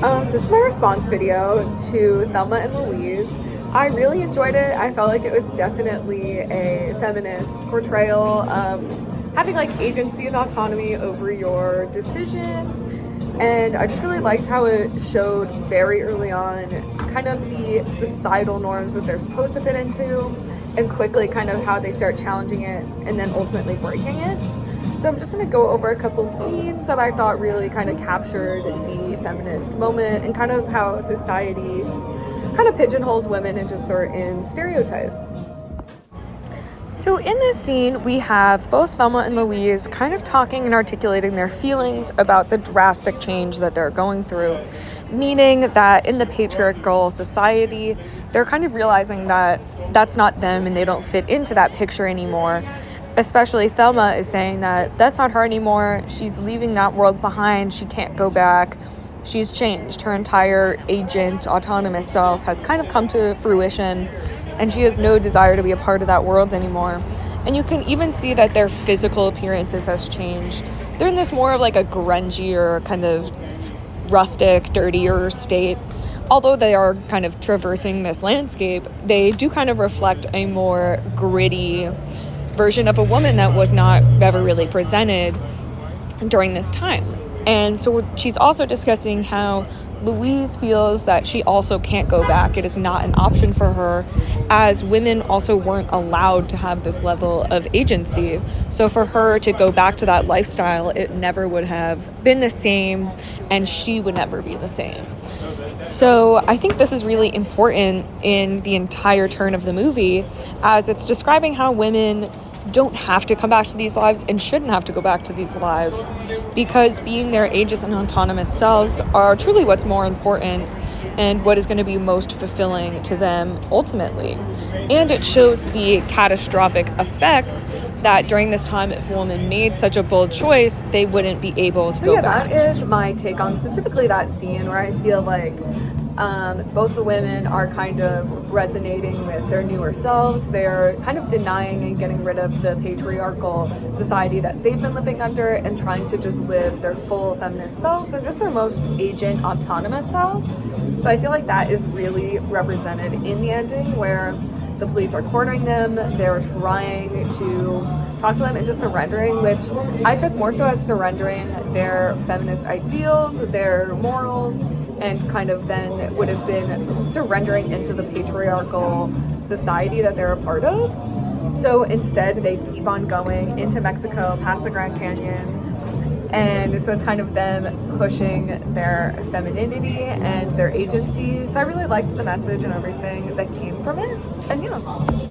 So this is my response video to Thelma and Louise. I really enjoyed it. I felt like it was definitely a feminist portrayal of having like agency and autonomy over your decisions. And I just really liked how it showed very early on kind of the societal norms that they're supposed to fit into, and quickly kind of how they start challenging it and then ultimately breaking it. So I'm just going to go over a couple scenes that I thought really kind of captured the feminist moment and kind of how society kind of pigeonholes women into certain stereotypes. So in this scene, we have both Thelma and Louise kind of talking and articulating their feelings about the drastic change that they're going through, meaning that in the patriarchal society, they're kind of realizing that that's not them and they don't fit into that picture anymore. Especially Thelma is saying that that's not her anymore. She's leaving that world behind. She can't go back. She's changed. Her entire agent, autonomous self has kind of come to fruition, and she has no desire to be a part of that world anymore. And you can even see that their physical appearances has changed. They're in this more of like a grungier, kind of rustic, dirtier state. Although they are kind of traversing this landscape, they do kind of reflect a more gritty version of a woman that was not ever really presented during this time. And so she's also discussing how Louise feels that she also can't go back. It is not an option for her, as women also weren't allowed to have this level of agency. So for her to go back to that lifestyle, it never would have been the same, and she would never be the same. So I think this is really important in the entire turn of the movie, as it's describing how women don't have to come back to these lives and shouldn't have to go back to these lives, because being their aegis and autonomous selves are truly what's more important and what is going to be most fulfilling to them ultimately. And it shows the catastrophic effects that during this time, if a woman made such a bold choice, they wouldn't be able to go back. That is my take on specifically that scene, where I feel like both the women are kind of resonating with their newer selves. They're kind of denying and getting rid of the patriarchal society that they've been living under and trying to just live their full feminist selves, or just their most agent, autonomous selves. So I feel like that is really represented in the ending, where the police are cornering them. They're trying to talk to them into surrendering, which I took more so as surrendering their feminist ideals, their morals, and kind of then would have been surrendering into the patriarchal society that they're a part of. So instead, they keep on going into Mexico, past the Grand Canyon, and so it's kind of them pushing their femininity and their agency. So I really liked the message and everything that came from it, and yeah.